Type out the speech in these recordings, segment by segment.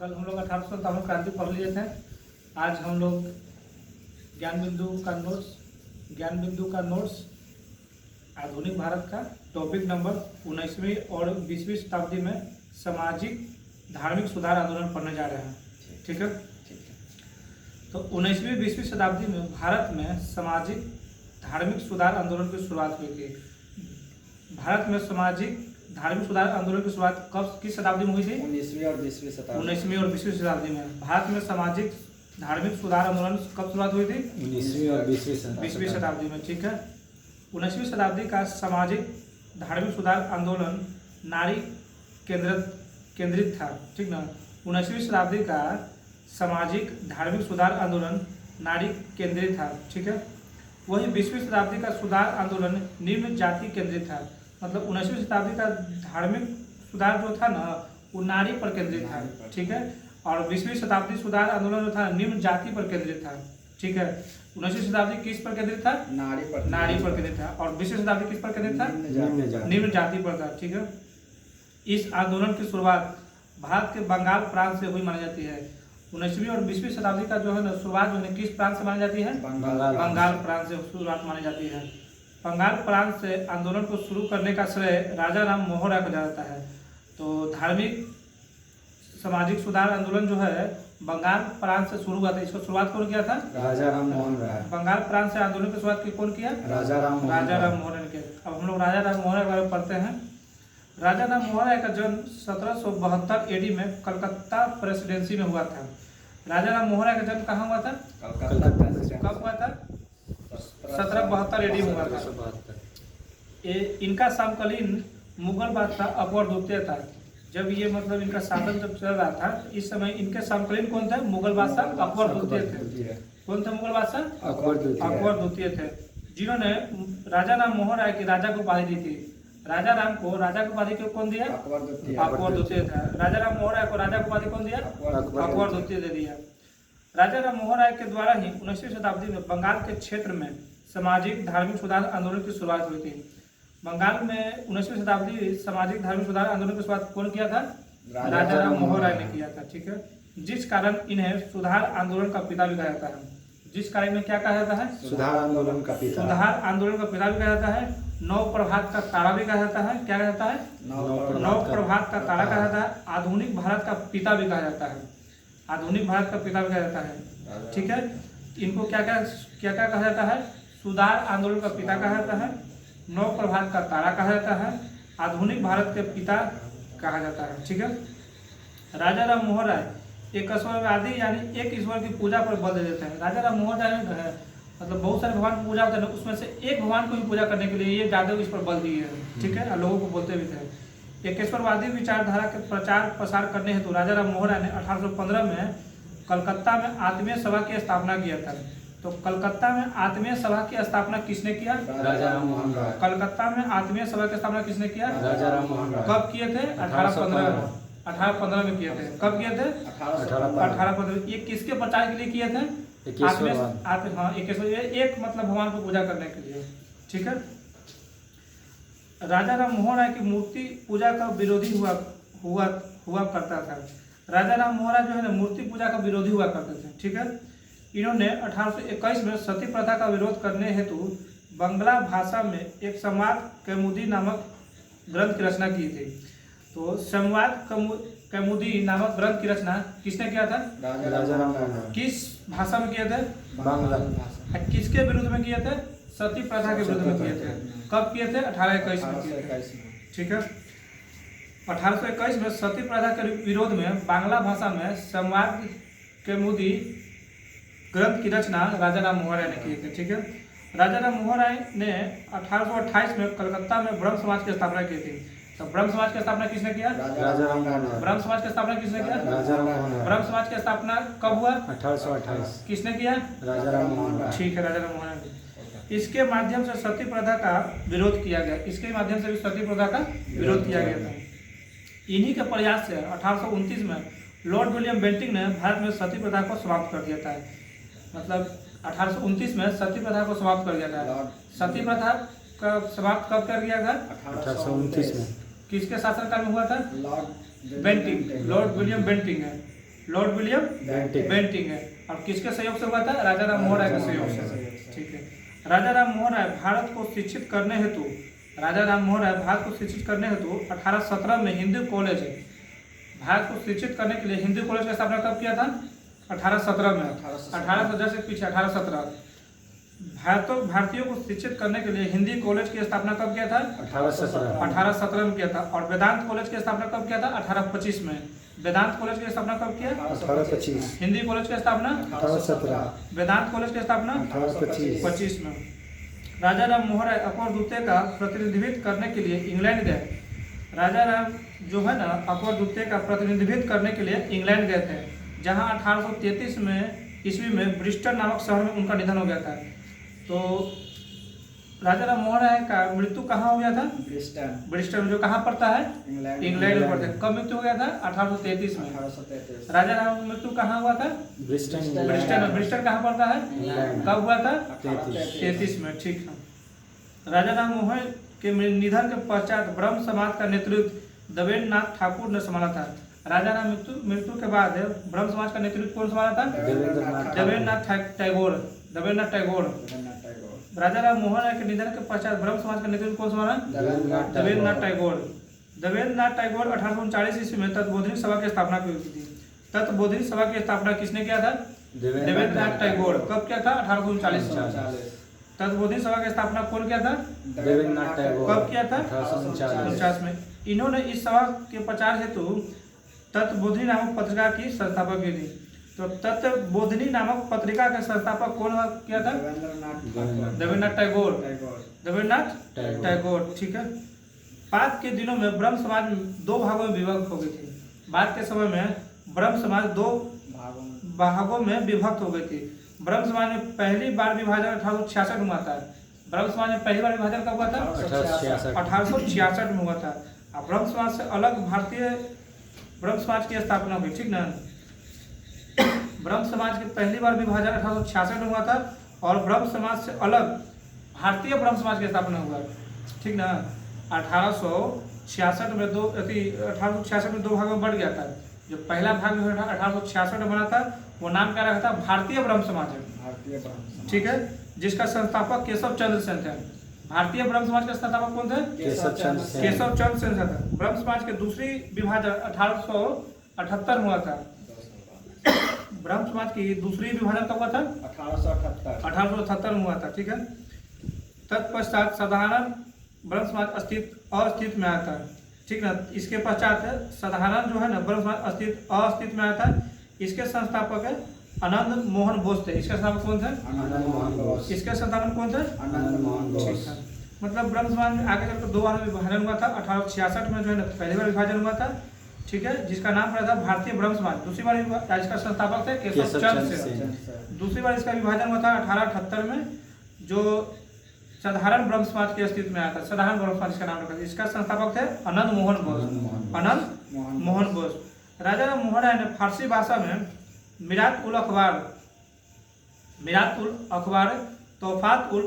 कल हम लोग 1857 क्रांति पढ़ लिए थे। आज हम लोग ज्ञान बिंदु का नोट्स आधुनिक भारत का टॉपिक नंबर 19वीं और 20वीं शताब्दी में सामाजिक धार्मिक सुधार आंदोलन पढ़ने जा रहे हैं। ठीक है। तो 19वीं 20वीं शताब्दी में भारत में सामाजिक धार्मिक सुधार आंदोलन की शुरुआत हुई थी। भारत में सामाजिक धार्मिक सुधार आंदोलन की शुरुआत कब किस शताब्दी में हुई थी? 19वीं और 20वीं शताब्दी। 19वीं और 20वीं शताब्दी में भारत में सामाजिक धार्मिक सुधार आंदोलन कब शुरुआत हुई थी? 19वीं और 20वीं शताब्दी में। ठीक है। 19वीं शताब्दी का सामाजिक धार्मिक सुधार आंदोलन नारी केंद्रित था। ठीक ना। 19वीं शताब्दी का सामाजिक धार्मिक सुधार आंदोलन नारी केंद्रित था। ठीक है। वही 20वीं शताब्दी का सुधार आंदोलन निम्न जाति केंद्रित था। मतलब 19वीं शताब्दी का धार्मिक सुधार जो था ना वो नारी पर केंद्रित था। ठीक है। और 20वीं शताब्दी सुधार आंदोलन जो था निम्न जाति पर केंद्रित था। ठीक है। 19वीं शताब्दी किस पर केंद्रित था? नारी पर केंद्रित था। और 20वीं शताब्दी किस पर केंद्रित था? निम्न जाति पर था। ठीक है। इस आंदोलन की शुरुआत भारत के बंगाल प्रांत से हुई मानी जाती है। 19वीं और 20वीं शताब्दी का जो है ना शुरुआत जो है किस प्रांत से मानी जाती है? बंगाल प्रांत से शुरुआत मानी जाती है। बंगाल प्रांत से आंदोलन को शुरू करने का श्रेय राजा राम मोहन राय को जाता है। तो धार्मिक सामाजिक सुधार आंदोलन जो है बंगाल प्रांत से शुरू हुआ था। इसको शुरुआत कौन किया था? राजा राम मोहन राय। बंगाल प्रांत से आंदोलन की शुरुआत कौन किया? राजा राम मोहन राय के। अब हम लोग राजा राम मोहन राय के बारे में पढ़ते हैं। राजा राम मोहन राय का जन्म 1772 एडी में कलकत्ता प्रेसिडेंसी में हुआ था। राजा राम मोहन राय का जन्म कहाँ हुआ था? कब हुआ था? 1772 एडी में हुआ था। इनका समकालीन मुगल बादशाह अकबर द्वितीय था। जब ये मतलब इनका शासन जब चल रहा था इस समय इनके समकालीन कौन थे? मुगल बादशाह अकबर द्वितीय थे। कौन थे मुगल बादशाह? अकबर द्वितीय थे, जिन्होंने राजा राम मोहन राय की राजा को उपाधि दी थी। राजा राम को राजा की उपाधि कौन दिया? अकबर द्वितीय था। राजा राम मोहन राय को राजा की उपाधि कौन दिया? अकबर द्वितीय दे दिया। राजा राम मोहन राय के द्वारा ही 19वीं शताब्दी में बंगाल के क्षेत्र में सामाजिक धार्मिक सुधार आंदोलन की शुरुआत हुई थी। बंगाल में 19वीं शताब्दी सामाजिक धार्मिक सुधार आंदोलन की शुरुआत कौन किया था? राजा राम मोहन राय ने किया था। ठीक है। जिस कारण इन्हें सुधार आंदोलन का पिता भी कहा जाता है। जिस कारण में क्या कहा जाता है? सुधार आंदोलन का पिता। सुधार आंदोलन का पिता भी कहा जाता है। नव प्रभात का तारा भी कहा जाता है। क्या कहा जाता है? नव प्रभात का तारा कहा जाता है। आधुनिक भारत का पिता भी कहा जाता है। आधुनिक भारत का पिता भी कहा जाता है। ठीक है। इनको क्या क्या कहा जाता है? सुधार आंदोलन का पिता कहा जाता है, नव प्रभात का तारा कहा जाता है, आधुनिक भारत के पिता कहा जाता है। ठीक है। राजा राम मोहन राय एक ईश्वरवादी यानी एक ईश्वर की पूजा पर बल दे देते हैं। राजा राम मोहन राय ने मतलब बहुत सारे भगवान की पूजा होते हैं, उसमें से एक भगवान को भी पूजा करने के लिए ये ज़्यादा इस पर बल दिए हैं। ठीक है। लोगों को बोलते भी थे। एक ईश्वरवादी विचारधारा के प्रचार प्रसार करने हेतु राजा राम मोहन राय ने 1815 में कलकत्ता में आत्मीय सभा की स्थापना किया था। तो कलकत्ता में आत्मीय सभा की स्थापना किसने किया? राजा राम मोहन राय। कलकत्ता में आत्मीय सभा की स्थापना किसने किया? राजा राम मोहन राय। कब किए थे? 1815 में किए थे। कब किए थे? 1815। ये किसके प्रचार के लिए किए थे? एक मतलब भगवान को पूजा करने के लिए। ठीक है। राजा राम मोहन राय की मूर्ति पूजा का विरोधी हुआ करता था। राजा राम मोहन राय जो है ना मूर्ति पूजा का विरोधी हुआ करते थे। ठीक है। इन्होंने 1821 में सती प्रथा का विरोध करने हेतु बंगला भाषा में एक संवाद कौमुदी नामक ग्रंथ की रचना की थी। तो संवाद कौमुदी नामक ग्रंथ की रचना किसने किया था? राजा राम मोहन राय। किस भाषा में किए थे? बांग्ला भाषा। किसके विरुद्ध में किए थे? सती प्रथा के विरुद्ध में किए थे। कब किए थे? 1821 में किए थे। ठीक है। 1821 में सती प्रथा के विरोध में बांग्ला भाषा में संवाद कौमुदी ग्रंथ की रचना राजा राम मोहन राय ने की थी। ठीक है। राजा राम मोहन राय ने 1828 में कलकत्ता में ब्रह्म समाज की स्थापना की थी। तो ब्रह्म समाज की स्थापना किसने किया? राजा राम मोहन राय। ब्रह्म समाज की स्थापना किसने किया? राजा राम मोहन राय। ब्रह्म समाज की स्थापना कब हुआ? 1828। किसने किया? राजा राम मोहन राय। ठीक है। राजा राम मोहन राय। इसके माध्यम से सती प्रथा का विरोध किया गया। इसके माध्यम से भी सती प्रथा का विरोध किया गया था। इन्हीं के प्रयास से 1829 में लॉर्ड विलियम बेंटिंक ने भारत में सती प्रथा को समाप्त कर दिया था। मतलब 1829 में सती प्रथा को समाप्त कर दिया था। सती प्रथा का समाप्त कब कर दिया था? 1829 में। किसके शासनकाल में हुआ था? लॉर्ड विलियम बेंटिंक है। Lord William Bentinck. बेंटिंग है। और किसके सहयोग से हुआ था? राजा राम मोहन राय के सहयोग से। ठीक है। राजा राम मोहन राय भारत को शिक्षित करने हेतु 1817 में हिंदू कॉलेज है। भारत को शिक्षित करने के लिए हिंदू कॉलेज का स्थापना कब किया था? 1817 में। 1810 से पीछे 1817। भारतीयों को शिक्षित करने के लिए हिंदी कॉलेज की स्थापना कब किया था? 1817 में किया था। और वेदांत कॉलेज की स्थापना कब किया था? 1825 में। वेदांत कॉलेज की स्थापना कब किया? 1825। हिंदी कॉलेज की स्थापना 1817। वेदांत कॉलेज की स्थापना 1825 में। राजा राम मोहन राय अकबर द्वितीय का प्रतिनिधित्व करने के लिए इंग्लैंड गए। राजा राम जो है ना अकबर द्वितीय का प्रतिनिधित्व करने के लिए इंग्लैंड गए थे, जहां 1833 में ईस्वी में ब्रिस्टल नामक शहर में उनका निधन हो गया था। तो राजा राम मोहन राय का मृत्यु कहाँ हो गया था? ब्रिस्टल, जो कहाँ पड़ता है? इंग्लैंड में पड़ता है। कब मृत्यु हो गया था? 1833 में। राजा राम की मृत्यु कहाँ हुआ था? ब्रिस्टल कहाँ पड़ता है? कब हुआ था? 33 में। ठीक है। राजा राम मोहन के निधन के पश्चात ब्रह्म समाज का नेतृत्व देवेंद्र नाथ ठाकुर ने संभाला था। राजा राम मृत्यु के बाद ब्रह्म समाज का नेतृत्व कौन संभाला था? देवेंद्र नाथ टैगोर। राजा राम मोहन राय के निधन के पश्चात ब्रह्म समाज का नेतृत्व कौन संभाला? देवेंद्र नाथ टैगोर 1839 ईस्वी में तत्बोधिनी सभा की स्थापना की थी। तत्बोधिनी सभा की स्थापना किसने किया था? देवेंद्र नाथ टैगोर। कब किया था? 1839 में। तत्बोधिनी सभा की स्थापना कौन किया था? देवेंद्र नाथ टैगोर। कब किया था? 1849 में। इन्होंने इस सभा के प्रचार हेतु तत्बोधिनी नामक पत्रिका की संस्थापक की थी। तो तत्बोधिनी नामक पत्रिका के संस्थापक कौन किया था? देवेंद्र नाथ टैगोर। ठीक है। बाद के दिनों में ब्रह्म समाज दो भागों में विभक्त हो गई थी। बाद के समय में ब्रह्म समाज दो भागों में विभक्त हो गई थी। ब्रह्म समाज में पहली बार विभाजन 1866 में हुआ था। ब्रह्म समाज में पहली बार विभाजन कब हुआ था? 1866 में हुआ था। अब ब्रह्म समाज से अलग भारतीय ब्रह्म समाज की स्थापना हुई। ठीक ना। ब्रह्म समाज के पहली बार विभाजन 1866 में हुआ था और ब्रह्म समाज से अलग भारतीय ब्रह्म समाज की स्थापना हुआ। ठीक ना। 1866 में दो भागों में बढ़ गया था। जो पहला भाग जो था 1866 में बना था, वो नाम क्या रखा था? भारतीय ब्रह्म समाज है। ठीक है। जिसका संस्थापक केशव चंद्र सेन थे। भारतीय ब्रह्म समाज के संस्थापक कौन थे? केशव चंद्र सेन थे। ब्रह्म समाज के दूसरी विभाजन 1878 में हुआ था। ब्रह्म समाज की दूसरी विभाजन कब हुआ था? 1878 में हुआ था। ठीक है। तत्पश्चात साधारण ब्रह्म समाज अस्तित्व में आया था। ठीक ना। इसके पश्चात साधारण जो है ना ब्रह्म समाज अस्तित्व में आया था। इसके संस्थापक है आनंद मोहन बोस थे। इसके संस्थापक कौन थे? इसके संस्थापक कौन थे? ठीक है। मतलब ब्रह्म समाज में आगे चलकर दो बार विभाजन हुआ था। 1866 में जो है ना पहली बार विभाजन हुआ था। ठीक है। जिसका नाम पड़ा था भारतीय ब्रह्म समाज। दूसरी बार इसका संस्थापक थे केशव चंद्र सेन। दूसरी बार इसका विभाजन हुआ था 1878 में, जो साधारण ब्रह्म समाज के अस्तित्व में आया था। साधारण ब्रह्म समाज का नाम रखा था। इसका संस्थापक थे आनंद मोहन बोस। राजा राम मोहन राय ने फारसी भाषा में मिरात उल अखबार, तोहफात उल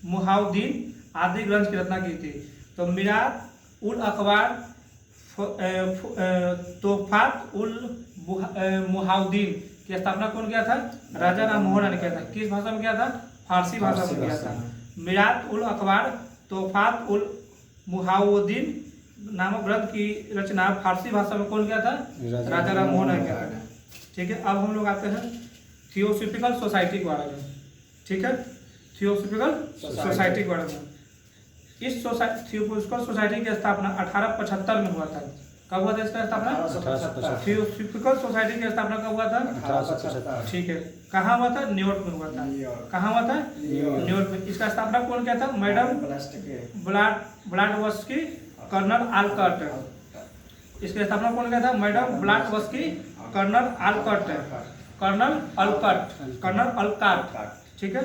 मुहाउद्दीन आदि ग्रंथ की रचना की थी। तो मिरात उल अखबार, तोहफात उल मुहाउद्दीन की स्थापना कौन किया था? राजा राम मोहन राय ने किया था। किस भाषा में किया था? फारसी भाषा में किया था। मिरात उल अखबार, तोहफात उल मुहाउद्दीन नामक ग्रंथ की रचना फारसी भाषा में कौन किया था? राजा राम मोहन राय किया था। ठीक है। अब हम लोग आते हैं थियोसॉफिकल सोसाइटी के बारे में। ठीक है। थियोसॉफिकल सोसाइटी के बारे में। इस थियोसॉफिकल सोसाइटी की स्थापना 1875 में हुआ था। कब हुआ था इसका स्थापना? थियोसॉफिकल सोसाइटी की स्थापना कब हुआ था? 1875। ठीक है। कहाँ हुआ था? न्यूयॉर्क में हुआ था। कहाँ हुआ था? न्यूयॉर्क में। इसका स्थापना कौन किया था? Madam Blavatsky colonel Olcott. इसकी स्थापना कौन किया था? Madam Blavatsky colonel Olcott. ठीक है।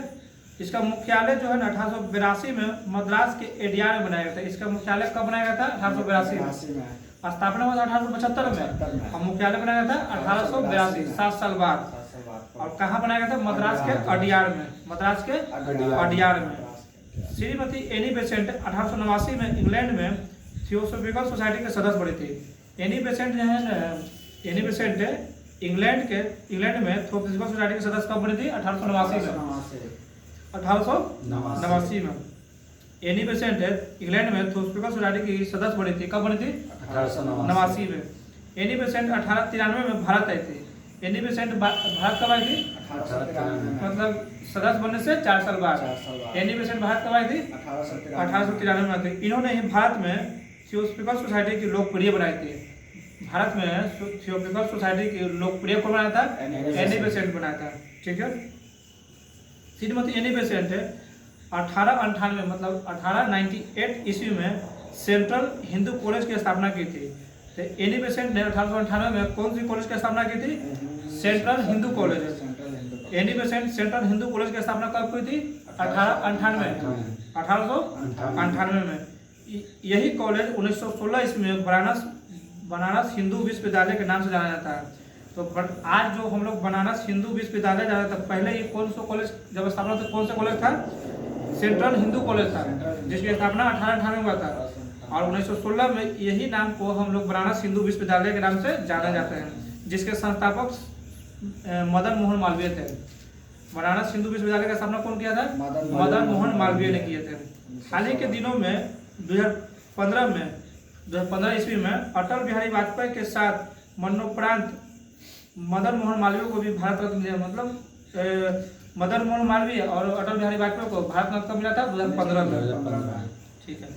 इसका मुख्यालय जो है ना 1882 में मद्रास के एडियार में बनाया गया था। इसका मुख्यालय कब बनाया गया था? 1882 में। स्थापना हुआ था 1875 में और मुख्यालय बनाया गया था 1882, 7 साल बाद। और कहाँ बनाया गया था? मद्रास के अडियार में। श्रीमती एनी बेसेंट 1889 में इंग्लैंड में थियोसॉफिकल सोसाइटी के सदस्य बने थे। एनी बेसेंट इंग्लैंड में थियोसॉफिकल सोसाइटी के सदस्य कब बनी थी? 1889 में। एनी बेसेंट इंग्लैंड में थियोसॉफिकल सोसाइटी की सदस्य बनी थी, कब बनी थी? 1889 में। एनी बेसेंट 1893 में भारत आई थी। एनी बेसेंट भारत कब आई थी? 1893 मतलब सदस्य बनने से 4 साल बाद। एनी बेसेंट भारत कब आई थी? 1893 में आई थी। इन्होंने ही भारत में थियोसॉफिकल सोसाइटी की लोकप्रिय बनाई थी। भारत में थियोसॉफिकल सोसाइटी की लोकप्रिय कौन बनाया था? एनी बेसेंट बनाया था। ठीक है। श्रीमती एनी बेसेंट 1898 मतलब 1898 ईस्वी में सेंट्रल हिंदू कॉलेज की स्थापना की थी। तो एनी बेसेंट ने 1898 में कौन सी कॉलेज की स्थापना की थी? Central Hindu college. Annie Besant central Hindu college की स्थापना कब हुई थी? 1898 में। यही कॉलेज 1916 ईस्वी में बनारस हिंदू विश्वविद्यालय के नाम से जाना जाता है। तो आज जो हम लोग बनारस हिंदू विश्वविद्यालय जाना था, पहले ये कौन सा कॉलेज जब स्थापना था, कौन सा कॉलेज था? सेंट्रल हिंदू कॉलेज था, जिसकी स्थापना 1898 में हुआ था। और 1916 में यही नाम को हम लोग बनारस हिंदू विश्वविद्यालय के नाम से जाने जाते हैं, जिसके संस्थापक मदन मोहन मालवीय थे। बनारस हिंदू विश्वविद्यालय का स्थापना कौन किया था? मदन मोहन मालवीय ने किए थे। हाल ही के दिनों में 2015 ईस्वी में अटल बिहारी वाजपेयी के साथ मरणोपरांत मदन मोहन मालवीय को भी भारत रत्न मिला। मतलब मदन मोहन मालवीय और अटल बिहारी वाजपेयी को भारत रत्न कब मिला था? 2015 में। ठीक है।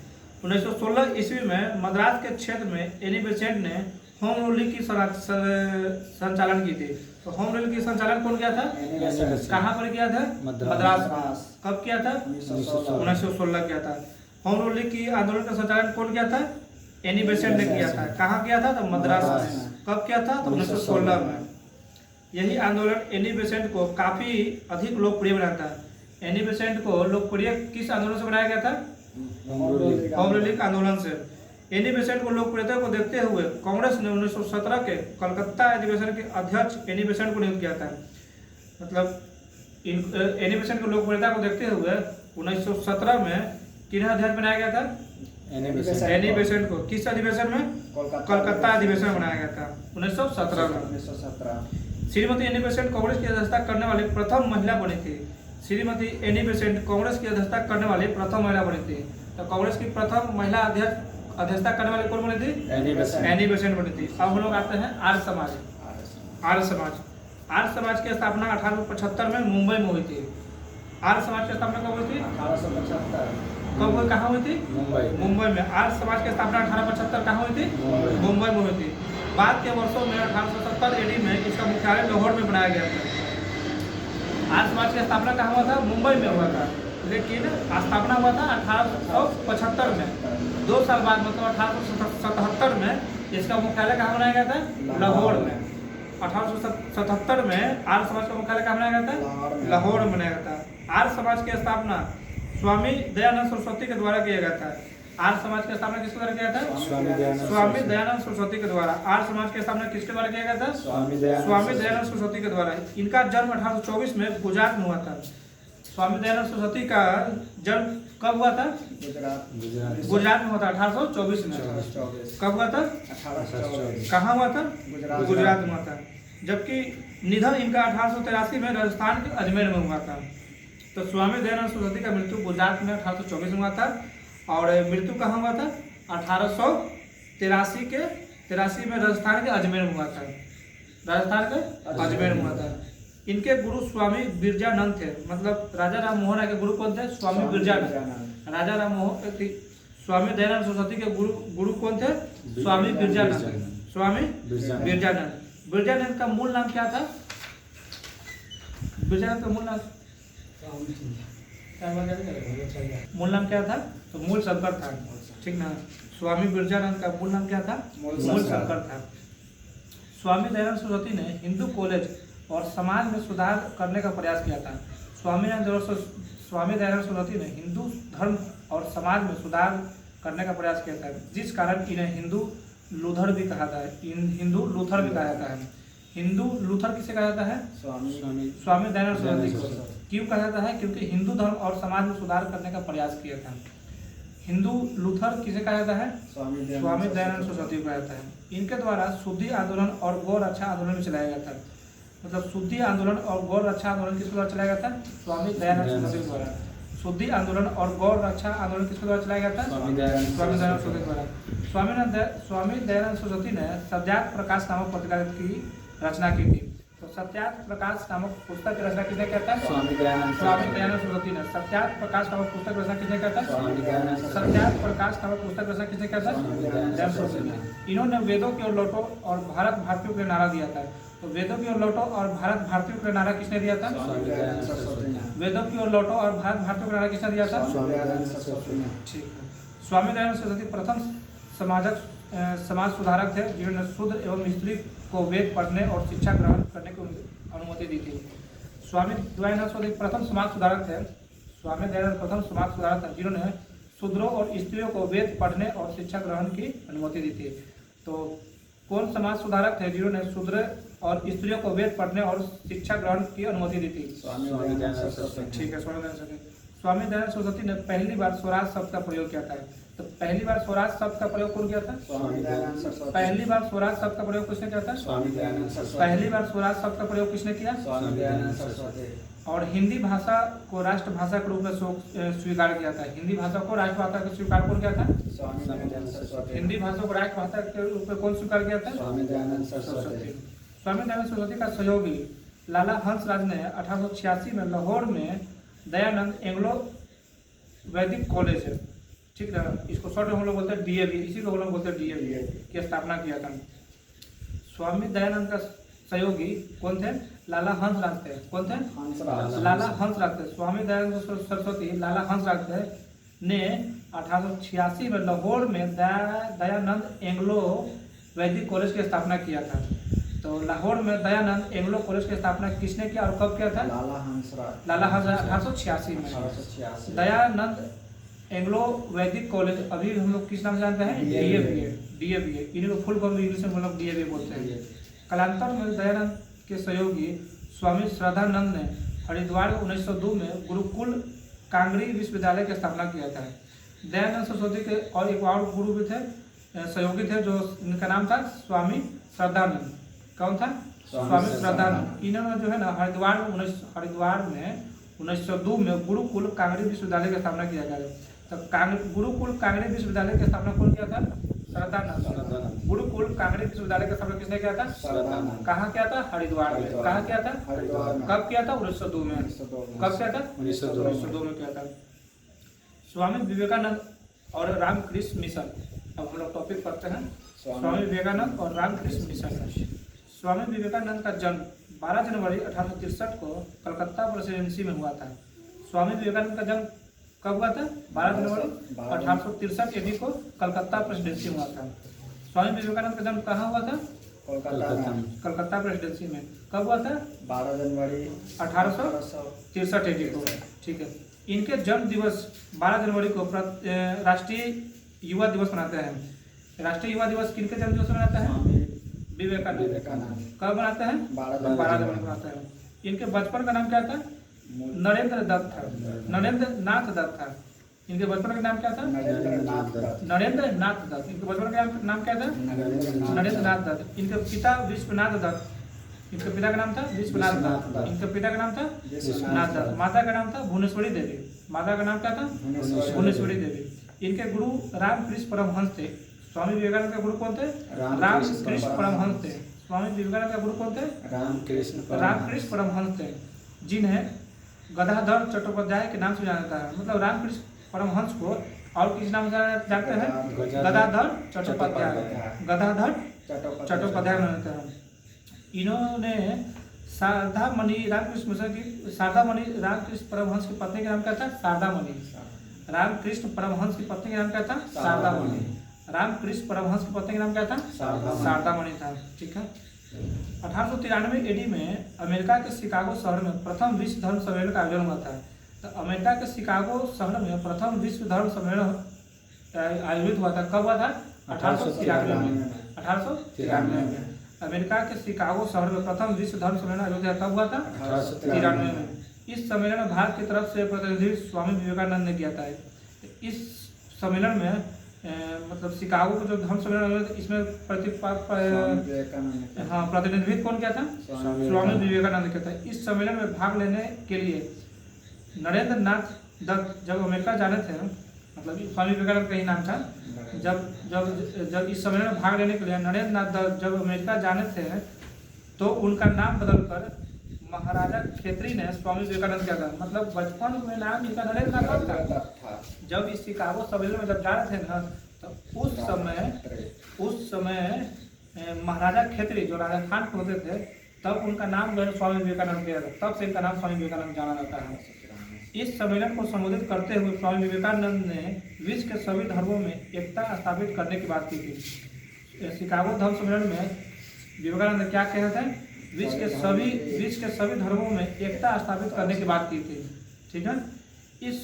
1916 ईस्वी में मद्रास के क्षेत्र में एनी बेसेंट ने होम रूलिंग की संचालन की थी। तो होम रूल की संचालन कौन किया था? कहाँ पर किया था? मद्रास। कब किया था? 1916 किया था। होम रूल की आंदोलन का संचालन कौन किया था? एनी बेसेंट ने किया था। कहाँ किया था? तो मद्रास में। कब किया था? तो 1916 में। यही आंदोलन एनी बेसेंट को काफी अधिक लोकप्रिय बनाया था। एनी बेसेंट को लोकप्रिय किस आंदोलन से बनाया गया था? होम रूलिंग आंदोलन से। एनी बेसेंट को लोकप्रियता को देखते हुए कांग्रेस ने 1917 के कलकत्ता अधिवेशन के अध्यक्ष एनी बेसेंट को नियुक्त किया था। मतलब एनी बेसेंट की लोकप्रियता को देखते हुए 1917 में किन्हें अध्यक्ष बनाया गया था? एनी बेसेंट को। किस अधिवेशन में? कलकत्ता अधिवेशन बनाया गया था 1917 में। श्रीमती एनी बेसेंट कांग्रेस की अध्यक्षता करने वाली प्रथम महिला बनी थी। श्रीमती एनी बेसेंट कांग्रेस की अध्यक्षता करने वाली प्रथम महिला बनी थी। तो कांग्रेस की प्रथम महिला अध्यक्षता करने वाली कौन बनी थी? एनी बेसेंट बनी थी। अब हम लोग आते हैं आर्य समाज। आर्य समाज की स्थापना 1875 में मुंबई में हुई थी। आर्य समाज की स्थापना कब हुई थी? 1875। कब हुई? कहाँ हुई थी? मुंबई में। आर्य समाज की स्थापना 1875 कहाँ हुई थी? मुंबई में हुई थी। बाद के वर्षों में 1870 AD में इसका मुख्यालय लाहौर में बनाया गया था। आर्य समाज की स्थापना कहाँ हुआ था? मुंबई में हुआ था, लेकिन स्थापना हुआ था 1875 में। 2 साल बाद मतलब 1877 में इसका मुख्यालय कहाँ बनाया गया था? लाहौर में। 1877 में आर्य समाज का मुख्यालय कहाँ बनाया गया था? लाहौर में बनाया गया था। आर्य समाज की स्थापना स्वामी दयानंद सरस्वती के द्वारा किया गया था। आर्य समाज की स्थापना किसके द्वारा किया था? स्वामी दयानंद सरस्वती के द्वारा। आर्य समाज की स्थापना किसके द्वारा किया गया था? स्वामी दयानंद सरस्वती के द्वारा। इनका जन्म 1824 में गुजरात में हुआ था। स्वामी दयानंद सरस्वती का जन्म कब हुआ था? गुजरात में हुआ था 1824 में। कब हुआ था? 1824। कहाँ हुआ था? गुजरात में हुआ था। जबकि निधन इनका 1883 में राजस्थान के अजमेर में हुआ था। तो स्वामी दयानंद सरस्वती का मृत्यु गुजरात में 1824 में हुआ था और मृत्यु कहाँ हुआ था? 1883 में राजस्थान के अजमेर में हुआ था। राजस्थान के अजमेर में हुआ था। इनके गुरु स्वामी बिरजानंद थे। मतलब राजा राम मोहन राय के गुरु कौन थे? स्वामी बिरजानंद। राजा राम मोहन स्वामी दयानंद सरस्वती के गुरु कौन थे? स्वामी बिरजानंद। स्वामी बिरजानंद। बिरजानंद का मूल नाम क्या था? बिरजानंद का मूल नाम क्या था? तो मूल शंकर था। ठीक ना। स्वामी बिरजानंद का मूल नाम क्या था? मूल शंकर था। स्वामी दयानंद सरस्वती ने हिंदू कॉलेज और समाज में सुधार करने का प्रयास किया था। स्वामी दयानंद सरस्वती ने हिंदू धर्म और समाज में सुधार करने का प्रयास किया था, जिस कारण इन्हें हिंदू लूथर भी कहा जाता है। हिंदू लूथर भी कहा जाता है। हिंदू लूथर किसे कहा जाता है? स्वामी दयानंद सरस्वती को। क्यों कहा जाता है? क्योंकि हिंदू धर्म और समाज में सुधार करने का प्रयास किया था। हिंदू लूथर किसे कहा जाता है? स्वामी स्वामी दयानंद सरस्वती को कहा जाता है। इनके द्वारा शुद्धि आंदोलन और गौ रक्षा आंदोलन भी चलाया गया था। मतलब शुद्धि आंदोलन और गौ रक्षा आंदोलन किसके द्वारा चलाया गया था? स्वामी दयानंद सरस्वती के द्वारा। शुद्धि आंदोलन और गौ रक्षा आंदोलन किसके द्वारा चलाया गया था? स्वामी दयानंद सरस्वती द्वारा। स्वामी दयानंद सरस्वती ने सत्याग्रह प्रकाश नामक पत्रिका की रचना की थी। तो सत्याग्रह प्रकाश नामक पुस्तक की रचना किसने किया था? स्वामी दयानंद सरस्वती ने। सत्याग्रह प्रकाश नामक पुस्तक की रचना किसने किया था? स्वामी दयानंद सत्याग्रह प्रकाश नामक पुस्तक की रचना किसने किया था? दयानंद सरस्वती ने। इन्होंने वेदों की ओर लौटो और भारत भारतीयों के लिए नारा दिया था। तो वेदों की ओर लौटो और भारत भारतीयों के लिए नारा किसने दिया था? स्वामी दयानंद सरस्वती ने। वेदों की ओर लौटो और भारत भारतीयों का नारा किसने दिया था? स्वामी दयानंद सरस्वती ने। ठीक है। स्वामी दयानंद सरस्वती प्रथम समाज सुधारक थे जिन्होंने शूद्र एवं स्त्री को वेद पढ़ने और शिक्षा ग्रहण करने की अनुमति दी थी। स्वामी दयानंद सरस्वती प्रथम समाज सुधारक थे। स्वामी दयानंद प्रथम समाज सुधारक थे जिन्होंने शूद्रों और स्त्रियों को वेद पढ़ने और शिक्षा ग्रहण की अनुमति दी थी। तो कौन समाज सुधारक थे जिन्होंने शूद्र और स्त्रियों को वेद पढ़ने और शिक्षा ग्रहण की अनुमति दी थी? स्वामी दयानंद सरस्वती। ठीक है। स्वामी दयानंद सरस्वती। स्वामी दयानंद सरस्वती ने पहली बार स्वराज शब्द का प्रयोग किया था। तो पहली बार स्वराज शब्द का प्रयोग कौन किया था? स्वामी दयानंद सरस्वती। पहली बार स्वराज शब्द का प्रयोग किसने किया था? स्वामी दयानंद सरस्वती। पहली बार स्वराज शब्द का प्रयोग किसने किया? स्वामी दयानंद सरस्वती। और हिंदी भाषा को राष्ट्रभाषा के रूप में स्वीकार किया था। हिंदी भाषा को राष्ट्रभाषा का स्वीकार कौन किया था? स्वामी दयानंद सरस्वती। हिंदी भाषा को राष्ट्रभाषा के रूप में कौन स्वीकार किया था? स्वामी दयानंद सरस्वती। स्वामी दयानंद सरस्वती का सहयोगी लाला हंसराज ने 1886 में लाहौर में दयानंद एंग्लो वैदिक कॉलेज है, ठीक है, इसको शॉर्ट में हम लोग बोलते हैं डीएवी, इसी को हम लोग बोलते हैं डीएवी की स्थापना किया था। स्वामी दयानंद का सहयोगी कौन थे? लाला हंसराज थे। कौन थे? हंसराज। लाला हंसराज थे। स्वामी दयानंद सरस्वती लाला हंसराज थे ने 1886 में लाहौर में दयानंद एंग्लो वैदिक कॉलेज की स्थापना किया था। तो लाहौर में दयानंद एंग्लो कॉलेज की स्थापना किसने किया और कब किया था? लाला हंसराज। लाला हंसराज 1886 में। 1886। दयानंद एंग्लो वैदिक कॉलेज अभी हम लोग किस नाम से जानते हैं? डीएवी। इन्हीं को फुल फॉर्म इंग्लिश में हम लोग डीएवी बोलते हैं। कालांतर में दयानंद के सहयोगी स्वामी श्रद्धानंद ने हरिद्वार 1902 में गुरुकुल कांगड़ी विश्वविद्यालय की स्थापना किया था। दयानंद सरस्वती के और एक और गुरु भी थे, सहयोगी थे, जो इनका नाम था स्वामी श्रद्धानंद। कौन था? स्वामी श्रद्धानंद। इन्होंने जो है ना हरिद्वार में 1902 में गुरुकुल कांगड़ी विश्वविद्यालय की स्थापना किया गया। तो गुरुकुल कांगड़ी विश्वविद्यालय की स्थापना कौन किया था? श्रद्धानंद। गुरुकुल कांगड़ी विश्वविद्यालय की स्थापना किसने किया था? श्रद्धानंद। कहाँ किया था? हरिद्वार में। कहाँ किया था? हरिद्वार में। कब किया था? 1902 में। 1902 में। कब किया था? 1902 में किया था। स्वामी विवेकानंद और रामकृष्ण मिशन। अब हम लोग टॉपिक पढ़ते हैं स्वामी विवेकानंद और रामकृष्ण मिशन। स्वामी विवेकानंद का जन्म 12 जनवरी 1863 को कलकत्ता प्रेसिडेंसी में हुआ था। स्वामी विवेकानंद का जन्म कब हुआ था? 12 जनवरी 1863 ईडी को कलकत्ता प्रेसिडेंसी में हुआ था। स्वामी विवेकानंद का जन्म कहाँ हुआ था? कलकत्ता प्रेसिडेंसी में। कब हुआ था? 12 जनवरी 1863 ईडी को। ठीक है। इनके जन्म दिवस 12 जनवरी को राष्ट्रीय युवा दिवस मनाते हैं। राष्ट्रीय युवा दिवस किनके जन्म दिवस मनाते हैं? विवेकानंद। कब बनाते हैं? 12 जनवरी को बनाते हैं। इनके बचपन का नाम क्या था? नरेंद्र दत्त था। नरेंद्र नाथ दत्त था। इनके बचपन का नाम क्या था? नरेंद्र नाथ दत्त। इनके बचपन का नाम क्या था? नरेंद्र नाथ दत्त। इनके पिता विश्वनाथ दत्त। इनके पिता का नाम था विश्वनाथ दत्त। इनके पिता का नाम था विश्वनाथ दत्त। माता का नाम था भुवनेश्वरी देवी। माता का नाम क्या था? भुवनेश्वरी देवी। इनके गुरु रामकृष्ण परमहंस थे। स्वामी विवेकानंद के गुरु कौन थे? रामकृष्ण परमहंस थे। स्वामी विवेकानंद के गुरु कौन थे? रामकृष्ण परमहंस थे, जिन्हें गदाधर चट्टोपाध्याय के नाम से जाना जाता है। मतलब रामकृष्ण परमहंस को और किस नाम से जानते हैं? गदाधर चट्टोपाध्याय। गदाधर चट्टोपाध्याय जानते हैं। इन्होंने शारदामणि रामकृष्ण मिशन की शारदामणि रामकृष्ण परमहंस की पत्नी का नाम क्या था? शारदामणि। रामकृष्ण परमहंस की पत्नी का नाम क्या था? शारदामणि। रामकृष्ण परमहंस की पत्नी का नाम क्या था? शारदामणि था। ठीक है। 1893 ईडी में अमेरिका के शिकागो शहर में प्रथम विश्व धर्म सम्मेलन का आयोजन हुआ था। तो अमेरिका के शिकागो शहर में प्रथम विश्व धर्म सम्मेलन आयोजित हुआ था। कब हुआ था? 1893 में। 1893 में अमेरिका के शिकागो शहर में प्रथम विश्व धर्म सम्मेलन आयोजित कब हुआ था? 1893 में। इस सम्मेलन में भारत की तरफ से प्रतिनिधि स्वामी विवेकानंद ने किया था। इस सम्मेलन में मतलब शिकागो का जो धर्म सम्मेलन हुआ था, इसमें प्रतिनिधित्व कौन किया था? स्वामी विवेकानंद किया था। इस सम्मेलन में भाग लेने के लिए नरेंद्र नाथ दत्त जब अमेरिका जाने थे, मतलब स्वामी विवेकानंद का ही नाम था, जब इस सम्मेलन में भाग लेने के लिए नरेंद्र नाथ दत्त जब अमेरिका जाने थे तो उनका नाम बदलकर महाराजा खेतरी ने स्वामी विवेकानंद किया था। मतलब बचपन में नाम इनका नरेंद्र नाथ दत्त था। जब इस शिकागो सम्मेलन में जब जा रहे थे ना, तो उस समय महाराजा खेतरी जो राजस्थान के होते थे, तब उनका नाम जो है स्वामी विवेकानंद किया था। तब से इनका नाम स्वामी विवेकानंद जाना जाता है। इस सम्मेलन को संबोधित करते हुए स्वामी विवेकानंद ने विश्व के सभी धर्मों में एकता स्थापित करने की बात की थी। शिकागो धर्म सम्मेलन में विवेकानंद क्या कहे थे? विश्व के सभी धर्मों में एकता स्थापित करने की बात की थी। ठीक है। इस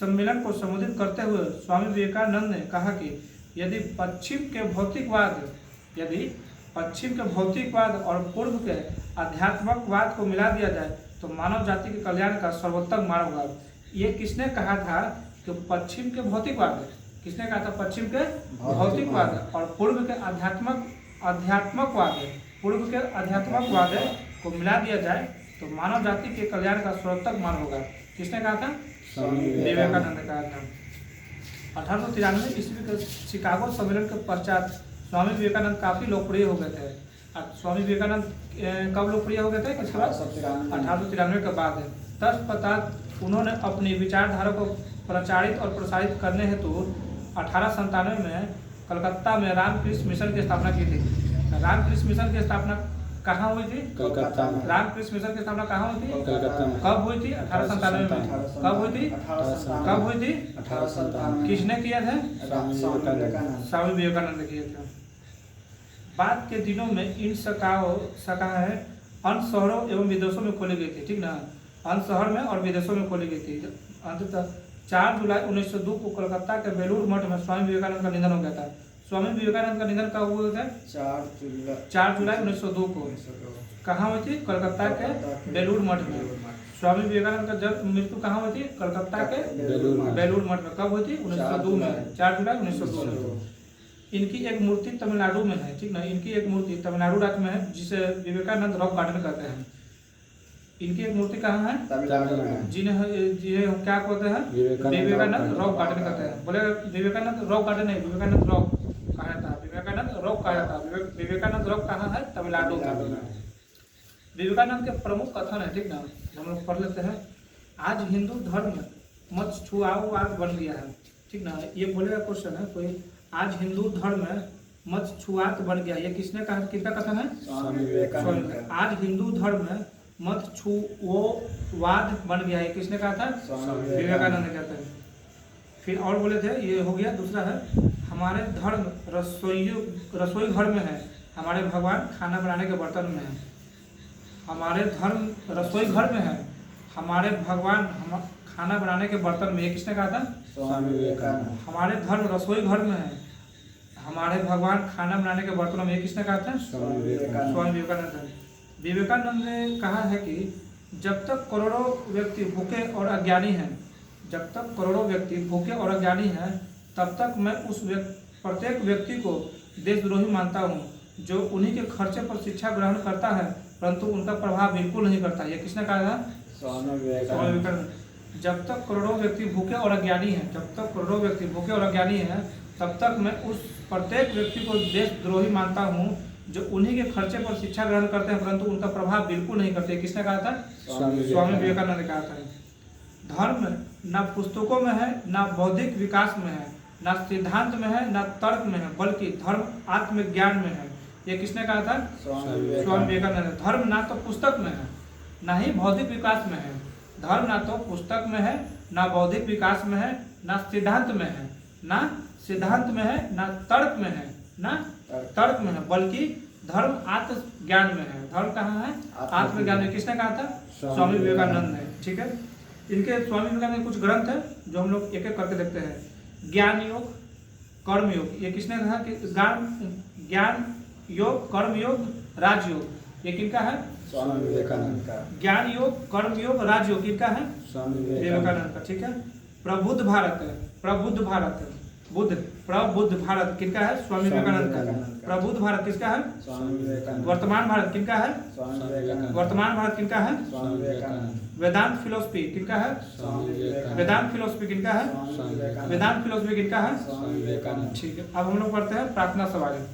सम्मेलन को संबोधित करते हुए स्वामी विवेकानंद ने कहा कि यदि पश्चिम के भौतिकवाद और पूर्व के आध्यात्मिकवाद को मिला दिया जाए तो मानव जाति के कल्याण का सर्वोत्तम मार्ग होगा। ये किसने कहा था कि पश्चिम के भौतिकवाद, किसने कहा था? पश्चिम के भौतिकवाद और पूर्व के आध्यात्मिकवाद को मिला दिया जाए तो मानव जाति के कल्याण का सर्वोत्तम मार्ग होगा। किसने कहा था? विवेकानंद ने कहा था। 1893 ईस्वी के शिकागो सम्मेलन के पश्चात स्वामी विवेकानंद काफी लोकप्रिय हो गए थे। स्वामी विवेकानंद कब लोकप्रिय हो गए थे? किसके बाद? 1893 के बाद। तत्पश्चात उन्होंने अपनी विचारधारा को प्रचारित और प्रसारित करने हेतु 1897 में कलकत्ता में रामकृष्ण मिशन की स्थापना की थी। रामकृष्ण मिशन की स्थापना कहाँ हुई थी? कलकत्ता में। रामकृष्ण मिशन की स्थापना कहाँ हुई थी? कलकत्ता में। कब हुई थी? 1897 में। कब हुई थी? 1897। किसने किया था? स्वामी विवेकानंद किए थे। बाद के दिनों में इन शाखाएं अन्य शहरों एवं विदेशों में खोली गई थी। ठीक ना? अन्य शहर में और विदेशों में खोली गई थी। अंततः 4 जुलाई 1902 को कोलकाता के बेलूर मठ में स्वामी विवेकानंद का निधन हो गया था। स्वामी विवेकानंद का निधन कब हुआ था? 4 जुलाई 1902 को। कहाँ हुई थी? कोलकाता के बेलूर मठ में। स्वामी विवेकानंद का मृत्यु कहाँ हुई थी? कोलकाता के बेलूर मठ में। कब हुई थी? 1902 में, 4 जुलाई 1902 में। इनकी एक मूर्ति तमिलनाडु में है। ठीक ना? इनकी एक मूर्ति तमिलनाडु राज्य में है, जिसे विवेकानंद रॉक गार्डन कहते हैं। इनकी एक मूर्ति कहाँ है? जिन्हें क्या कहते हैं? विवेकानंद रॉक गार्डन कहते हैं। बोले विवेकानंद रॉक गार्डन है, विवेकानंद रॉक कहा जाता है। विवेकानंद रॉक कहा जाता है। विवेकानंद रॉक कहाँ है? तमिलनाडु में। विवेकानंद के प्रमुख कथन है। ठीक ना? हम लोग पढ़ लेते हैं। आज हिंदू धर्म मत-छुआओवाद बन गया है। ठीक ना? ये बोलेगा क्वेश्चन है कोई, आज हिंदू धर्म मत-छुआत बन गया। ये किसने कहा? किसका कथन है? स्वामी विवेकानंद। आज हिंदू धर्म मत-छुओवाद बन गया है। किसने कहा था? विवेकानंद कहते हैं। फिर और बोले थे, ये हो गया। दूसरा है, हमारे धर्म रसोई घर में है, हमारे भगवान खाना बनाने के बर्तन में है। हमारे धर्म रसोई घर में है, हमारे भगवान खाना बनाने के बर्तन में। ये किसने कहा था? स्वामी विवेकानंद। हमारे धर्म रसोई घर में है, हमारे भगवान खाना बनाने के बर्तनों में। ये किसने कहा था? स्वामी विवेकानंद। विवेकानंद ने कहा है कि जब तक करोड़ों व्यक्ति भूखे और अज्ञानी हैं, तब तक मैं उस प्रत्येक व्यक्ति को देशद्रोही मानता हूँ जो उन्हीं के खर्चे पर शिक्षा ग्रहण करता है परंतु उनका प्रभाव बिल्कुल नहीं करता। ये किसने कहा था? स्वामी विवेकानंद। जब तक करोड़ों व्यक्ति भूखे और अज्ञानी हैं, तब तक मैं उस प्रत्येक व्यक्ति को देशद्रोही मानता हूँ जो उन्हीं के खर्चे पर शिक्षा ग्रहण करते हैं परंतु उनका प्रभाव बिल्कुल नहीं करते। किसने कहा था? स्वामी विवेकानंद ने कहा था। धर्म न पुस्तकों में है, न बौद्धिक विकास में है, न सिद्धांत में है, न तर्क में है, बल्कि धर्म आत्मज्ञान में है। ये किसने कहा था? स्वामी विवेकानंद। धर्म ना तो पुस्तक में है, न ही बौद्धिक विकास में है। धर्म ना तो पुस्तक में है, न बौद्धिक विकास में है, न सिद्धांत में है, न तर्क में है, बल्कि धर्म आत्मज्ञान में है। धर्म कहाँ है? आत्मज्ञान में। किसने कहा था? स्वामी विवेकानंद ने। ठीक है। इनके स्वामी विवेकानंद के कुछ ग्रंथ है जो हम लोग एक एक करके देखते हैं। ज्ञान योग, कर्म योग। ये किसने कहा कि ज्ञान योग, कर्म योग, राजयोग। ये किनका है? स्वामी विवेकानंद का। ज्ञान योग, कर्म योग, राजयोग किनका है? स्वामी विवेकानंद का। ठीक है। प्रबुद्ध भारत बुद्ध, प्रबुद्ध भारत किनका है? स्वामी विवेकानंद का। विवेकानंद का। प्रबुद्ध भारत किसका है? स्वामी विवेकानंद। वर्तमान भारत किनका है? स्वामी विवेकानंद। वर्तमान भारत किनका है? स्वामी विवेकानंद। वेदांत फिलोसफी किनका है? स्वामी विवेकानंद। वेदांत फिलोसफी किनका है? स्वामी विवेकानंद। वेदांत फिलोसफी किनका है? स्वामी विवेकानंद। ठीक है, अब हम लोग पढ़ते हैं प्रार्थना सवाल।